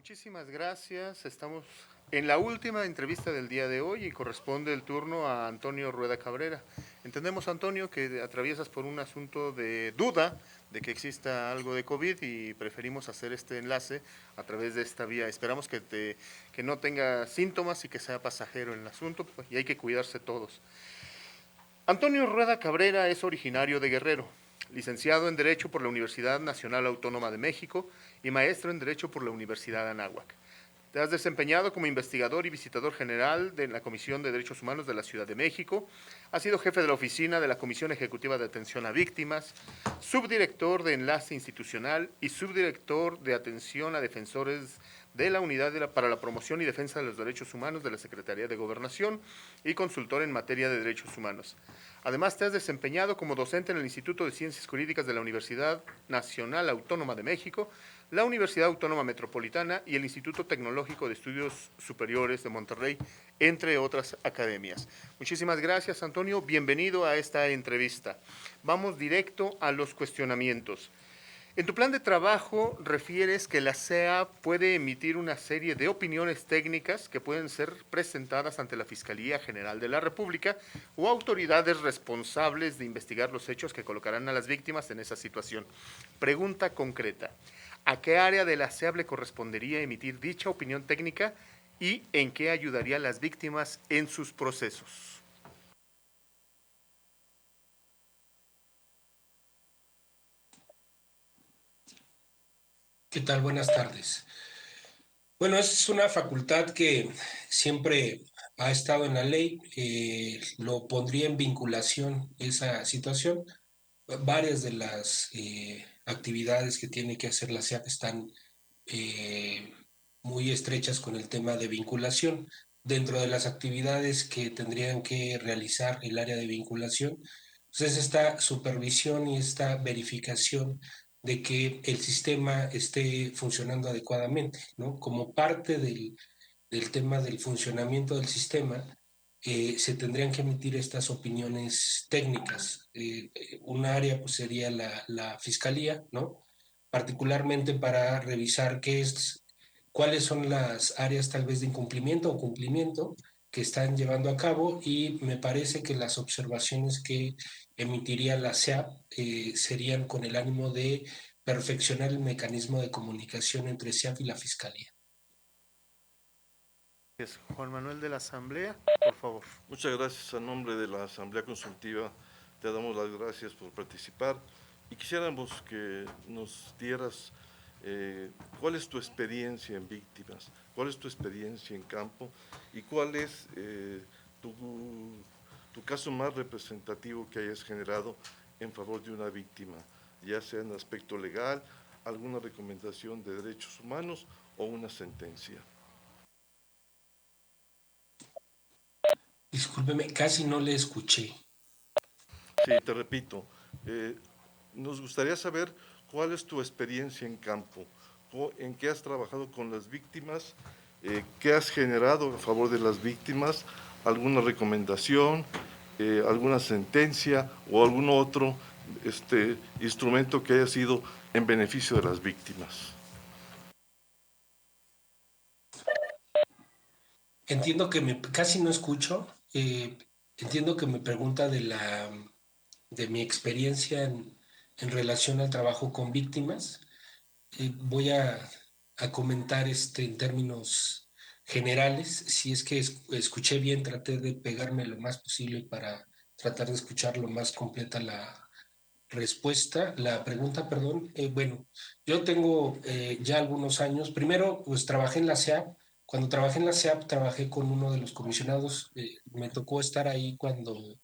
Muchísimas gracias. Estamos en la última entrevista del día de hoy y corresponde el turno a Antonio Rueda Cabrera. Entendemos, Antonio, que atraviesas por un asunto de duda de que exista algo de COVID y preferimos hacer este enlace a través de esta vía. Esperamos que no tenga síntomas y que sea pasajero en el asunto, pues, y hay que cuidarse todos. Antonio Rueda Cabrera es originario de Guerrero, licenciado en Derecho por la Universidad Nacional Autónoma de México y maestro en Derecho por la Universidad Anáhuac. Te has desempeñado como investigador y visitador general de la Comisión de Derechos Humanos de la Ciudad de México. Has sido jefe de la oficina de la Comisión Ejecutiva de Atención a Víctimas, subdirector de Enlace Institucional y subdirector de Atención a Defensores de la Unidad para la Promoción y Defensa de los Derechos Humanos de la Secretaría de Gobernación y consultor en materia de derechos humanos. Además, te has desempeñado como docente en el Instituto de Ciencias Jurídicas de la Universidad Nacional Autónoma de México, la Universidad Autónoma Metropolitana y el Instituto Tecnológico de Estudios Superiores de Monterrey, entre otras academias. Muchísimas gracias, Antonio. Bienvenido a esta entrevista. Vamos directo a los cuestionamientos. En tu plan de trabajo refieres que la CEA puede emitir una serie de opiniones técnicas que pueden ser presentadas ante la Fiscalía General de la República o autoridades responsables de investigar los hechos que colocarán a las víctimas en esa situación. Pregunta concreta: ¿a qué área de la CEA le correspondería emitir dicha opinión técnica y en qué ayudaría a las víctimas en sus procesos? ¿Qué tal? Buenas tardes. Bueno, es una facultad que siempre ha estado en la ley. Lo pondría en vinculación esa situación. Varias de las actividades que tiene que hacer la SEAP están eh, muy estrechas con el tema de vinculación. Dentro de las actividades que tendrían que realizar el área de vinculación, pues es esta supervisión y esta verificación de que el sistema esté funcionando adecuadamente, ¿no? Como parte del tema del funcionamiento del sistema, se tendrían que emitir estas opiniones técnicas. Un área pues, sería la fiscalía, ¿no? Particularmente para revisar cuáles son las áreas tal vez de incumplimiento o cumplimiento que están llevando a cabo, y me parece que las observaciones que emitiría la SEAP serían con el ánimo de perfeccionar el mecanismo de comunicación entre SEAP y la Fiscalía. Juan Manuel de la Asamblea, por favor. Muchas gracias. A nombre de la Asamblea Consultiva te damos las gracias por participar y quisiéramos que nos dieras cuál es tu experiencia en víctimas, cuál es tu experiencia en campo y cuál es tu, tu caso más representativo que hayas generado en favor de una víctima, ya sea en aspecto legal, alguna recomendación de derechos humanos o una sentencia. Discúlpeme, casi no le escuché. Sí, te repito, eh, nos gustaría saber cuál es tu experiencia en campo, en qué has trabajado con las víctimas, qué has generado a favor de las víctimas, alguna recomendación, alguna sentencia o algún otro instrumento que haya sido en beneficio de las víctimas. Entiendo que casi no escucho. Entiendo que me pregunta de mi experiencia en relación al trabajo con víctimas. Voy a comentar en términos generales. Si es que escuché bien, traté de pegarme lo más posible para tratar de escuchar lo más completa la pregunta, perdón. Bueno, yo tengo ya algunos años. Primero, pues trabajé en la SEAP. Cuando trabajé en la SEAP, trabajé con uno de los comisionados. Me tocó estar ahí cuando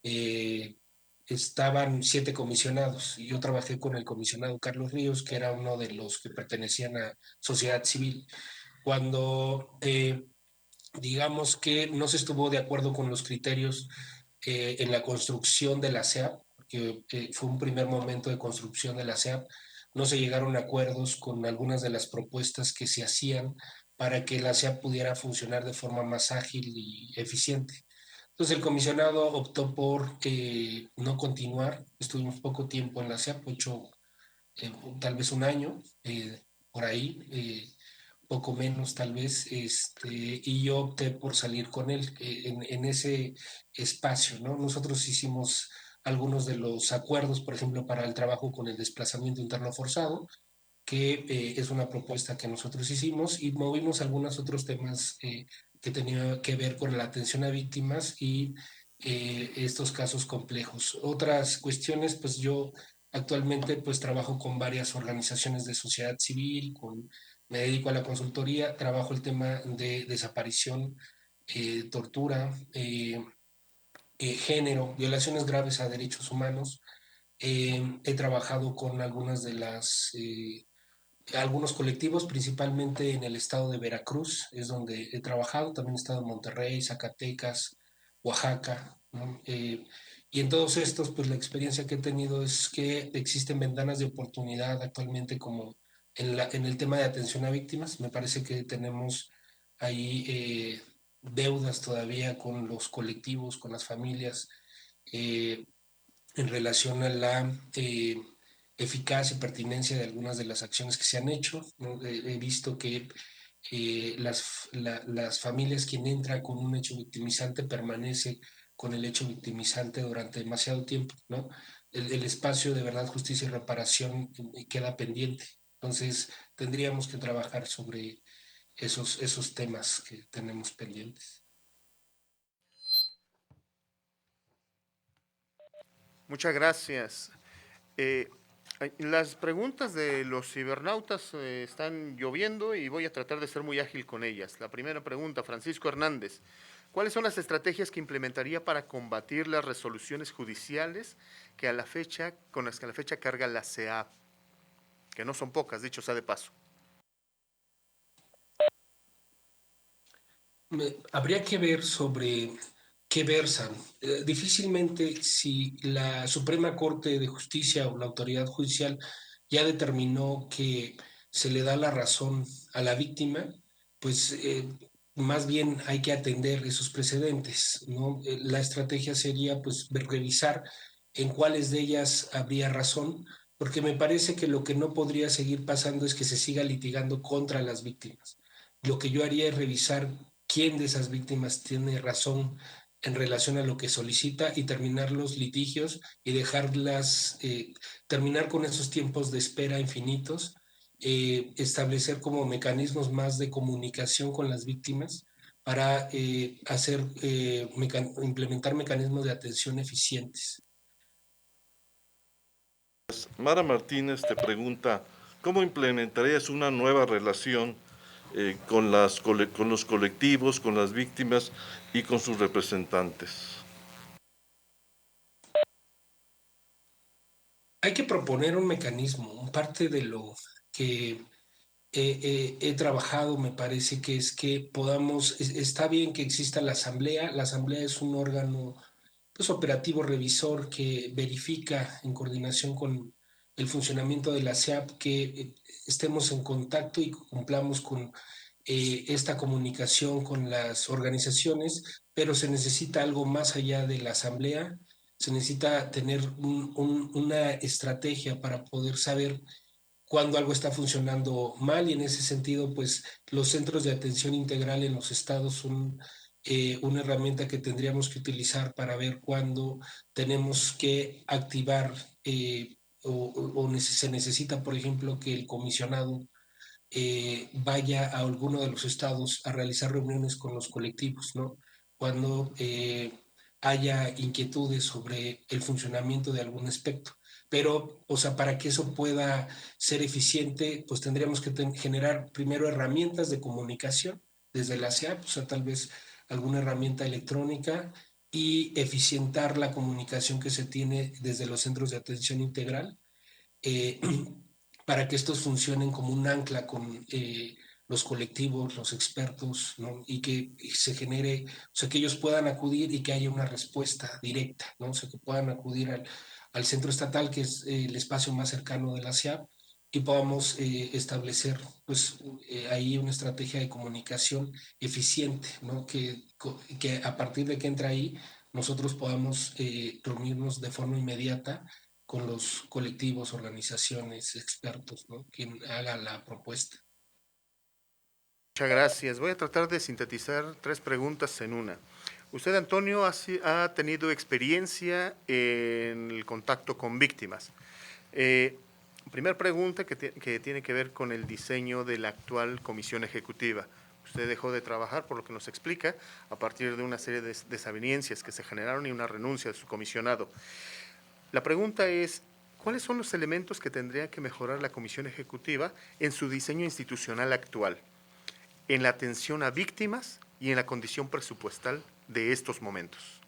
eh, estaban 7 comisionados, y yo trabajé con el comisionado Carlos Ríos, que era uno de los que pertenecían a sociedad civil. Cuando digamos que no se estuvo de acuerdo con los criterios en la construcción de la SEAP, que fue un primer momento de construcción de la SEAP, no se llegaron a acuerdos con algunas de las propuestas que se hacían para que la SEAP pudiera funcionar de forma más ágil y eficiente. Entonces el comisionado optó por no continuar. Estuvimos poco tiempo en la SEAP, tal vez un año, por ahí. poco menos tal vez, y yo opté por salir con él en ese espacio, ¿no? Nosotros hicimos algunos de los acuerdos, por ejemplo, para el trabajo con el desplazamiento interno forzado, que es una propuesta que nosotros hicimos, y movimos algunos otros temas que tenían que ver con la atención a víctimas y estos casos complejos. Otras cuestiones, pues yo actualmente pues trabajo con varias organizaciones de sociedad civil, me dedico a la consultoría, trabajo el tema de desaparición, tortura, género, violaciones graves a derechos humanos. He trabajado con algunos colectivos, principalmente en el estado de Veracruz, es donde he trabajado, también he estado en Monterrey, Zacatecas, Oaxaca, ¿no? Y en todos estos, pues la experiencia que he tenido es que existen ventanas de oportunidad actualmente como en el tema de atención a víctimas. Me parece que tenemos ahí deudas todavía con los colectivos, con las familias, eh, en relación a la eficacia y pertinencia de algunas de las acciones que se han hecho, ¿no? He visto que las familias, quien entra con un hecho victimizante permanece con el hecho victimizante durante demasiado tiempo, ¿no? El espacio de verdad, justicia y reparación queda pendiente. Entonces, tendríamos que trabajar sobre esos temas que tenemos pendientes. Muchas gracias. Eh, las preguntas de los cibernautas están lloviendo y voy a tratar de ser muy ágil con ellas. La primera pregunta, Francisco Hernández. ¿Cuáles son las estrategias que implementaría para combatir las resoluciones judiciales con las que a la fecha carga la CEAP? Que no son pocas, dicho sea de paso. Habría que ver sobre qué versan. Difícilmente, si la Suprema Corte de Justicia o la autoridad judicial ya determinó que se le da la razón a la víctima, pues más bien hay que atender esos precedentes, ¿no? La estrategia sería pues revisar en cuáles de ellas habría razón, porque me parece que lo que no podría seguir pasando es que se siga litigando contra las víctimas. Lo que yo haría es revisar quién de esas víctimas tiene razón en relación a lo que solicita y terminar los litigios y terminar con esos tiempos de espera infinitos, establecer como mecanismos más de comunicación con las víctimas para implementar mecanismos de atención eficientes. Mara Martínez te pregunta, ¿cómo implementarías una nueva relación con los colectivos, con las víctimas y con sus representantes? Hay que proponer un mecanismo. Parte de lo que he trabajado, me parece que es que está bien que exista la asamblea es un órgano pues, operativo revisor que verifica en coordinación con el funcionamiento de la SEAP que estemos en contacto y cumplamos con esta comunicación con las organizaciones, pero se necesita algo más allá de la asamblea, se necesita tener una estrategia para poder saber cuando algo está funcionando mal, y en ese sentido, pues los centros de atención integral en los estados son una herramienta que tendríamos que utilizar para ver cuándo tenemos que activar se necesita, por ejemplo, que el comisionado vaya a alguno de los estados a realizar reuniones con los colectivos, ¿no? Cuando haya inquietudes sobre el funcionamiento de algún aspecto. Pero, o sea, para que eso pueda ser eficiente, pues tendríamos que generar primero herramientas de comunicación desde la SEAP, o sea, tal vez alguna herramienta electrónica, y eficientar la comunicación que se tiene desde los centros de atención integral, eh, para que estos funcionen como un ancla con los colectivos, los expertos, ¿no? Y que se genere, o sea, que ellos puedan acudir y que haya una respuesta directa, ¿no? O sea, que puedan acudir al centro estatal, que es el espacio más cercano de la SEAP, y podamos establecer, pues, ahí una estrategia de comunicación eficiente, ¿no? Que a partir de que entra ahí, nosotros podamos reunirnos de forma inmediata con los colectivos, organizaciones, expertos, ¿no? Quien haga la propuesta. Muchas gracias. Voy a tratar de sintetizar 3 preguntas en una. Usted, Antonio, ha tenido experiencia en el contacto con víctimas. Primer pregunta que tiene que ver con el diseño de la actual comisión ejecutiva. Usted dejó de trabajar, por lo que nos explica, a partir de una serie de desavenencias que se generaron y una renuncia de su comisionado. La pregunta es, ¿cuáles son los elementos que tendría que mejorar la comisión ejecutiva en su diseño institucional actual, en la atención a víctimas y en la condición presupuestal de estos momentos?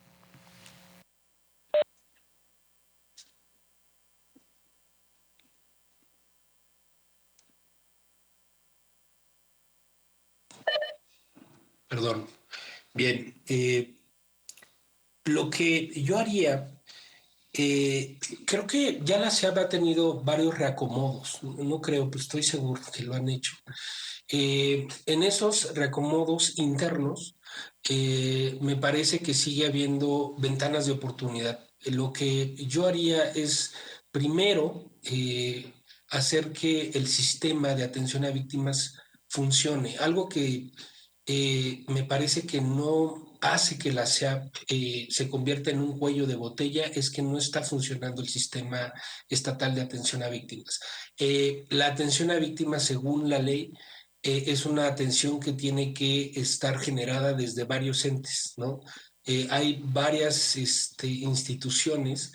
Perdón. Bien, lo que yo haría, creo que ya la SEAB ha tenido varios reacomodos, no creo, pero estoy seguro que lo han hecho. En esos reacomodos internos, me parece que sigue habiendo ventanas de oportunidad. Lo que yo haría es, primero, hacer que el sistema de atención a víctimas funcione. Algo que me parece que no hace que la SEAP se convierta en un cuello de botella es que no está funcionando el sistema estatal de atención a víctimas. La atención a víctimas, según la ley, es una atención que tiene que estar generada desde varios entes, ¿no? Hay varias instituciones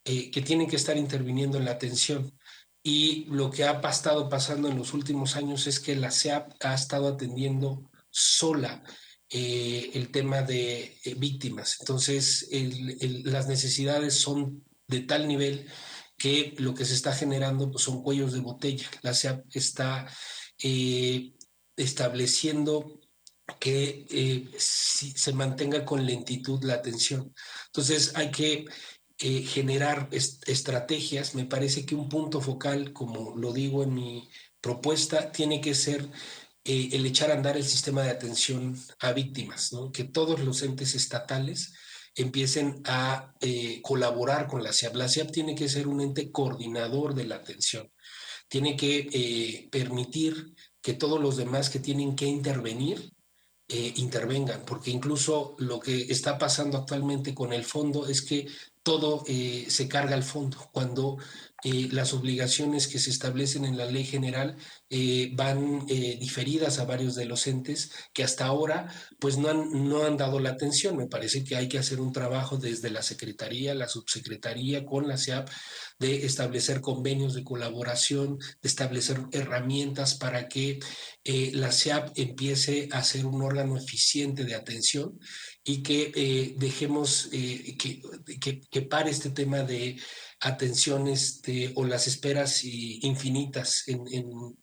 que tienen que estar interviniendo en la atención. Y lo que ha estado pasando en los últimos años es que la SEAP ha estado atendiendo sola el tema de víctimas. Entonces, las necesidades son de tal nivel que lo que se está generando pues, son cuellos de botella. La SEAP está estableciendo que se mantenga con lentitud la atención. Entonces hay que generar estrategias. Me parece que un punto focal, como lo digo en mi propuesta, tiene que ser el echar a andar el sistema de atención a víctimas, ¿no? Que todos los entes estatales empiecen a colaborar con la SEAP. La SEAP tiene que ser un ente coordinador de la atención, tiene que permitir que todos los demás que tienen que intervenir intervengan, porque incluso lo que está pasando actualmente con el fondo es que todo se carga al fondo, cuando las obligaciones que se establecen en la ley general van diferidas a varios de los entes que hasta ahora pues no han dado la atención. Me parece que hay que hacer un trabajo desde la Secretaría, la Subsecretaría con la SEAP de establecer convenios de colaboración, de establecer herramientas para que la SEAP empiece a ser un órgano eficiente de atención y que dejemos que pare este tema de atenciones o las esperas infinitas en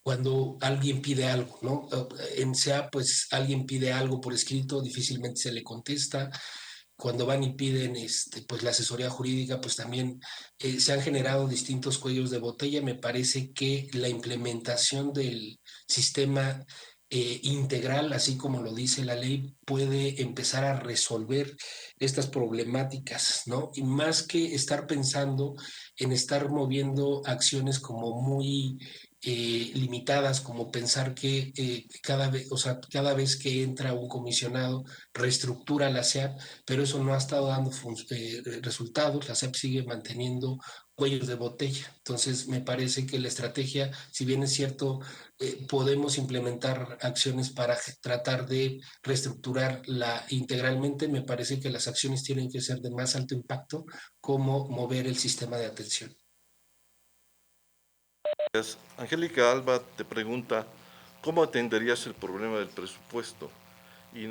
cuando alguien pide algo, ¿no? En SEAP, pues alguien pide algo por escrito, difícilmente se le contesta. Cuando van y piden pues la asesoría jurídica, pues también se han generado distintos cuellos de botella. Me parece que la implementación del sistema integral, así como lo dice la ley, puede empezar a resolver estas problemáticas, ¿no? Y más que estar pensando en estar moviendo acciones como muy limitadas, como pensar que o sea, cada vez que entra un comisionado reestructura la SEAP, pero eso no ha estado dando resultados. La SEP sigue manteniendo cuellos de botella. Entonces, me parece que la estrategia, si bien es cierto, podemos implementar acciones para tratar de reestructurarla integralmente, me parece que las acciones tienen que ser de más alto impacto, como mover el sistema de atención. Angélica Alba te pregunta, ¿cómo atenderías el problema del presupuesto? Y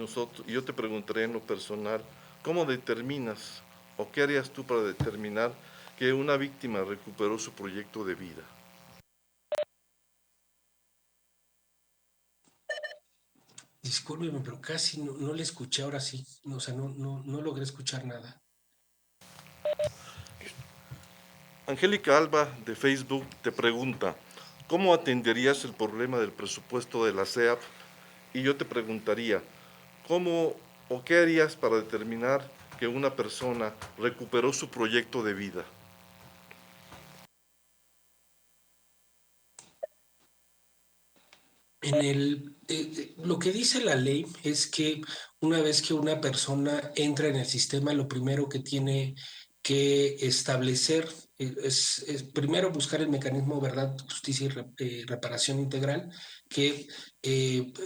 yo te preguntaré en lo personal, ¿cómo determinas o qué harías tú para determinar que una víctima recuperó su proyecto de vida? Discúlpeme, pero casi no le escuché ahora sí. O sea, no logré escuchar nada. Angélica Alba de Facebook te pregunta, ¿cómo atenderías el problema del presupuesto de la SEAP? Y yo te preguntaría, ¿cómo o qué harías para determinar que una persona recuperó su proyecto de vida? Lo que dice la ley es que una vez que una persona entra en el sistema, lo primero que tiene que establecer es primero buscar el mecanismo verdad, justicia y reparación integral, que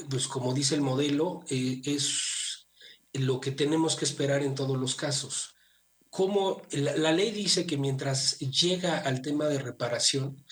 pues como dice el modelo, es lo que tenemos que esperar en todos los casos. Como la ley dice que mientras llega al tema de reparación,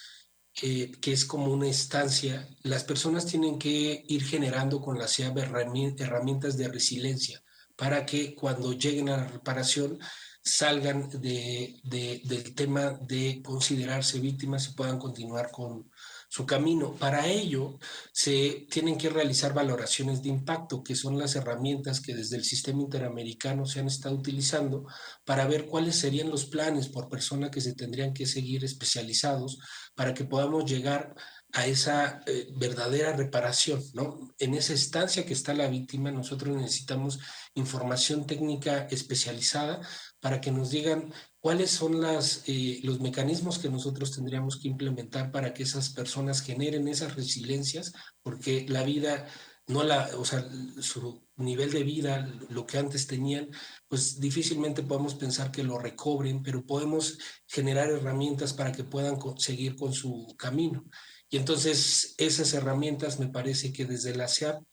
que es como una instancia, las personas tienen que ir generando con la SEAB herramientas de resiliencia para que cuando lleguen a la reparación salgan del tema de considerarse víctimas y puedan continuar con su camino. Para ello, se tienen que realizar valoraciones de impacto, que son las herramientas que desde el sistema interamericano se han estado utilizando para ver cuáles serían los planes por persona que se tendrían que seguir especializados para que podamos llegar a esa verdadera reparación, ¿no? En esa estancia que está la víctima, nosotros necesitamos información técnica especializada para que nos digan cuáles son los mecanismos que nosotros tendríamos que implementar para que esas personas generen esas resiliencias, porque la vida, no la, o sea, su nivel de vida, lo que antes tenían, pues difícilmente podemos pensar que lo recobren, pero podemos generar herramientas para que puedan seguir con su camino. Y entonces esas herramientas me parece que desde la SEAP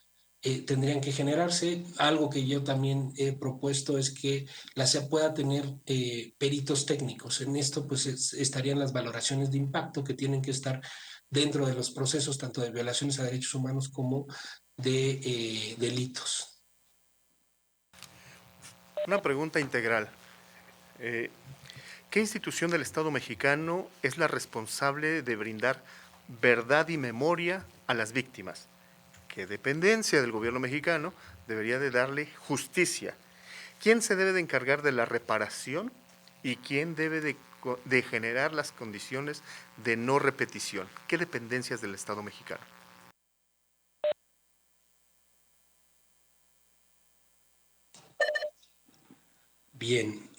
tendrían que generarse. Algo que yo también he propuesto es que la SEAP pueda tener peritos técnicos. En esto pues estarían las valoraciones de impacto que tienen que estar dentro de los procesos tanto de violaciones a derechos humanos como de delitos. Una pregunta integral. Eh, ¿Qué institución del Estado mexicano es la responsable de brindar verdad y memoria a las víctimas? ¿Qué dependencia del gobierno mexicano debería de darle justicia? ¿Quién se debe de encargar de la reparación y quién debe de generar las condiciones de no repetición? ¿Qué dependencias del Estado mexicano? Bien,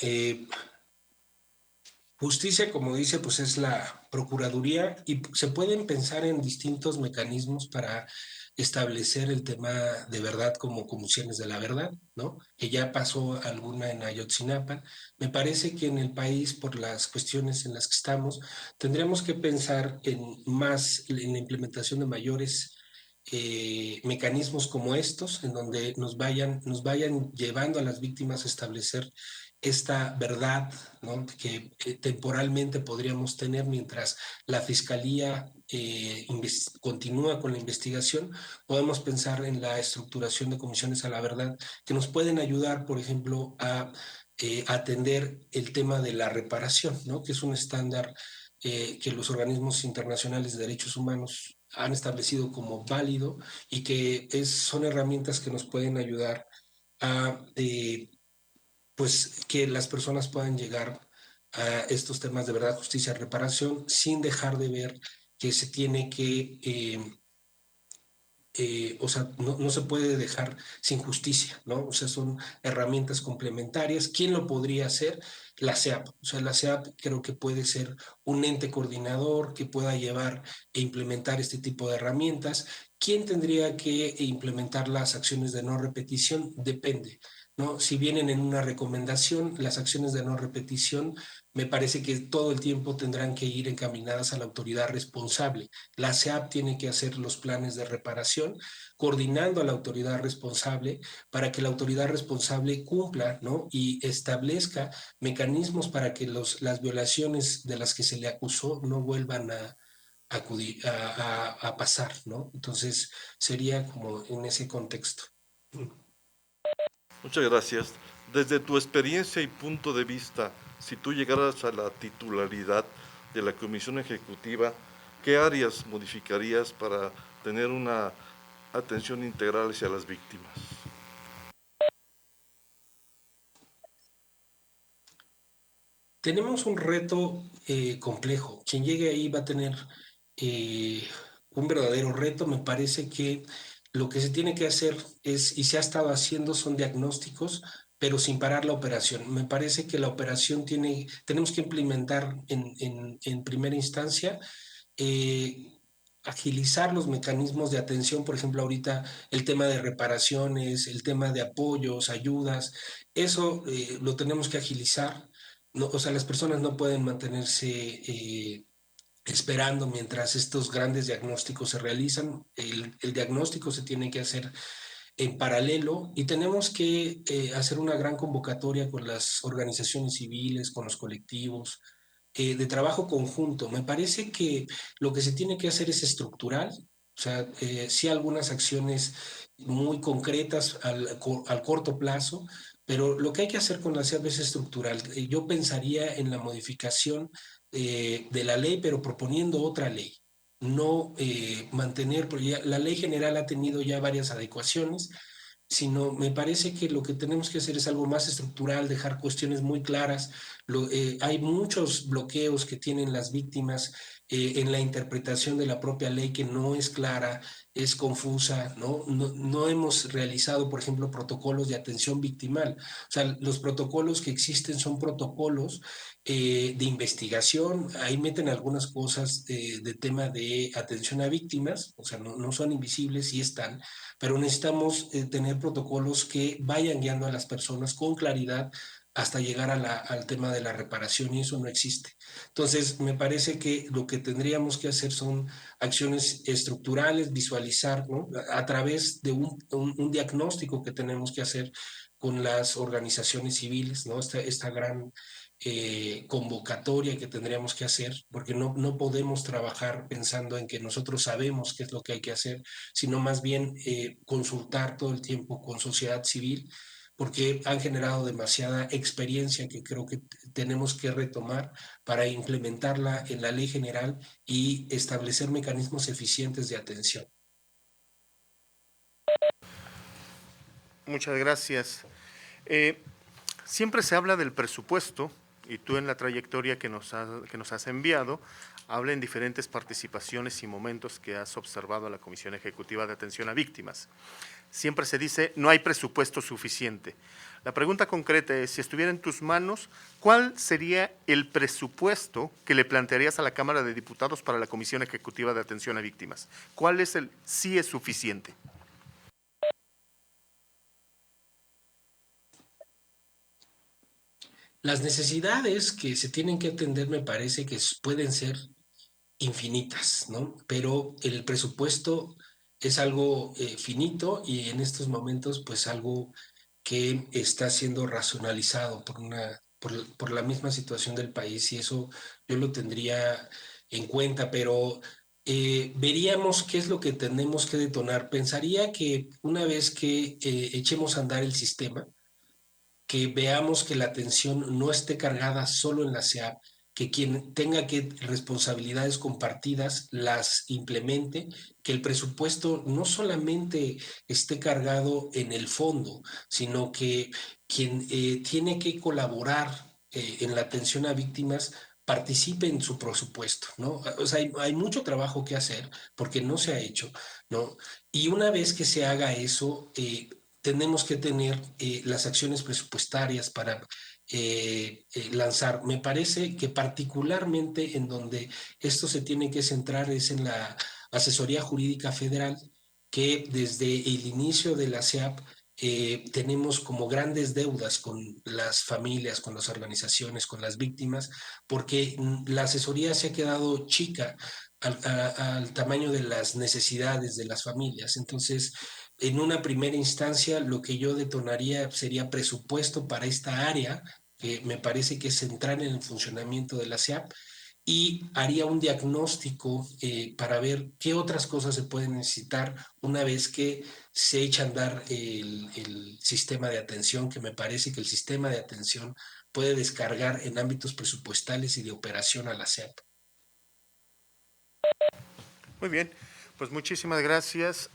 justicia, como dice, pues es la Procuraduría y se pueden pensar en distintos mecanismos para establecer el tema de verdad como comisiones de la verdad, ¿no? Que ya pasó alguna en Ayotzinapa. Me parece que en el país, por las cuestiones en las que estamos, tendríamos que pensar en la implementación de mayores mecanismos como estos, en donde nos vayan llevando a las víctimas a establecer esta verdad, ¿no? Que temporalmente podríamos tener mientras la Fiscalía continúa con la investigación. Podemos pensar en la estructuración de comisiones a la verdad que nos pueden ayudar, por ejemplo, a atender el tema de la reparación, ¿no? Que es un estándar que los organismos internacionales de derechos humanos han establecido como válido y que son herramientas que nos pueden ayudar a pues que las personas puedan llegar a estos temas de verdad, justicia, reparación, sin dejar de ver que se tiene que, o sea, no se puede dejar sin justicia, ¿no? O sea, son herramientas complementarias. ¿Quién lo podría hacer? La SEAP. O sea, la SEAP creo que puede ser un ente coordinador que pueda llevar e implementar este tipo de herramientas. ¿Quién tendría que implementar las acciones de no repetición? Depende, ¿no? Si vienen en una recomendación, las acciones de no repetición, me parece que todo el tiempo tendrán que ir encaminadas a la autoridad responsable. La SEAP tiene que hacer los planes de reparación, coordinando a la autoridad responsable para que la autoridad responsable cumpla, ¿no? Y establezca mecanismos para que las violaciones de las que se le acusó no vuelvan a pasar, ¿no? Entonces sería como en ese contexto. Muchas gracias. Desde tu experiencia y punto de vista, si tú llegaras a la titularidad de la Comisión Ejecutiva, ¿qué áreas modificarías para tener una atención integral hacia las víctimas? Tenemos un reto complejo. Quien llegue ahí va a tener eh, un verdadero reto. Me parece que lo que se tiene que hacer es, y se ha estado haciendo, son diagnósticos, pero sin parar la operación. Me parece que la operación tenemos que implementar en primera instancia eh, agilizar los mecanismos de atención, por ejemplo, ahorita el tema de reparaciones, el tema de apoyos, ayudas, eso lo tenemos que agilizar. No, o sea, las personas no pueden mantenerse esperando mientras estos grandes diagnósticos se realizan. El diagnóstico se tiene que hacer en paralelo y tenemos que hacer una gran convocatoria con las organizaciones civiles, con los colectivos, de trabajo conjunto. Me parece que lo que se tiene que hacer es estructural, o sea, sí algunas acciones muy concretas al corto plazo, pero lo que hay que hacer con la SEAP es estructural. Yo pensaría en la modificación de la ley, pero proponiendo otra ley. No mantener, porque ya, la ley general ha tenido ya varias adecuaciones, sino me parece que lo que tenemos que hacer es algo más estructural, dejar cuestiones muy claras. Hay muchos bloqueos que tienen las víctimas en la interpretación de la propia ley que no es clara, es confusa, ¿no? No hemos realizado, por ejemplo, protocolos de atención victimal. O sea, los protocolos que existen son protocolos de investigación, ahí meten algunas cosas de tema de atención a víctimas, o sea, no son invisibles y están, pero necesitamos tener protocolos que vayan guiando a las personas con claridad hasta llegar al tema de la reparación y eso no existe. Entonces, me parece que lo que tendríamos que hacer son acciones estructurales, visualizar, ¿no? A través de un diagnóstico que tenemos que hacer con las organizaciones civiles, ¿no? Esta gran convocatoria que tendríamos que hacer, porque no podemos trabajar pensando en que nosotros sabemos qué es lo que hay que hacer, sino más bien consultar todo el tiempo con sociedad civil, porque han generado demasiada experiencia que creo que tenemos que retomar para implementarla en la ley general y establecer mecanismos eficientes de atención. Muchas gracias. Eh, Siempre se habla del presupuesto y tú en la trayectoria que nos has enviado, habla en diferentes participaciones y momentos que has observado a la Comisión Ejecutiva de Atención a Víctimas. Siempre se dice no hay presupuesto suficiente. La pregunta concreta es, si estuviera en tus manos, ¿cuál sería el presupuesto que le plantearías a la Cámara de Diputados para la Comisión Ejecutiva de Atención a Víctimas? ¿Cuál es el sí es suficiente? Las necesidades que se tienen que atender me parece que pueden ser infinitas, ¿no? Pero el presupuesto es algo finito y en estos momentos pues algo que está siendo racionalizado por la misma situación del país y eso yo lo tendría en cuenta, pero veríamos qué es lo que tenemos que detonar. Pensaría que una vez que echemos a andar el sistema, que veamos que la atención no esté cargada solo en la SEAP, que quien tenga que responsabilidades compartidas las implemente, que el presupuesto no solamente esté cargado en el fondo, sino que quien tiene que colaborar en la atención a víctimas participe en su presupuesto, ¿no? O sea, hay mucho trabajo que hacer porque no se ha hecho, ¿no? Y una vez que se haga eso, tenemos que tener las acciones presupuestarias para lanzar. Me parece que particularmente en donde esto se tiene que centrar es en la asesoría jurídica federal, que desde el inicio de la SEAP tenemos como grandes deudas con las familias, con las organizaciones, con las víctimas, porque la asesoría se ha quedado chica al tamaño de las necesidades de las familias. Entonces, en una primera instancia, lo que yo detonaría sería presupuesto para esta área, que me parece que es central en el funcionamiento de la SEAP, y haría un diagnóstico para ver qué otras cosas se pueden necesitar una vez que se echa a andar el sistema de atención, que me parece que el sistema de atención puede descargar en ámbitos presupuestales y de operación a la SEAP. Muy bien, pues muchísimas gracias.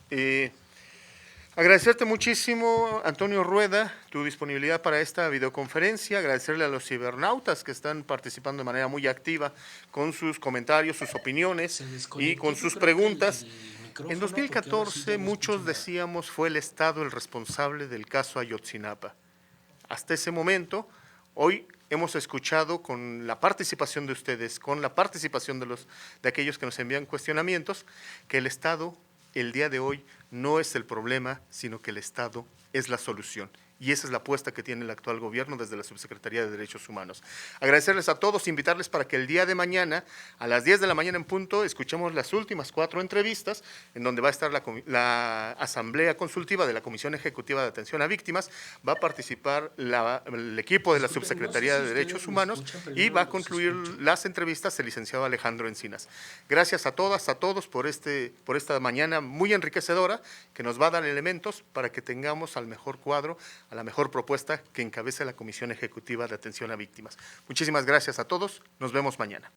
Agradecerte muchísimo, Antonio Rueda, tu disponibilidad para esta videoconferencia, agradecerle a los cibernautas que están participando de manera muy activa con sus comentarios, sus opiniones y con sus preguntas. En 2014 muchos decíamos fue el Estado el responsable del caso Ayotzinapa. Hasta ese momento, hoy hemos escuchado con la participación de ustedes, con la participación de aquellos que nos envían cuestionamientos, que el Estado el día de hoy no es el problema, sino que el Estado es la solución. Y esa es la apuesta que tiene el actual gobierno desde la Subsecretaría de Derechos Humanos. Agradecerles a todos, invitarles para que el día de mañana, a las 10 de la mañana en punto, escuchemos las últimas 4 entrevistas, en donde va a estar la Asamblea Consultiva de la Comisión Ejecutiva de Atención a Víctimas, va a participar el equipo de la Subsecretaría de Derechos Humanos y va a concluir las entrevistas el licenciado Alejandro Encinas. Gracias a todas, a todos por esta mañana muy enriquecedora, que nos va a dar elementos para que tengamos al mejor cuadro, a la mejor propuesta que encabece la Comisión Ejecutiva de Atención a Víctimas. Muchísimas gracias a todos, nos vemos mañana.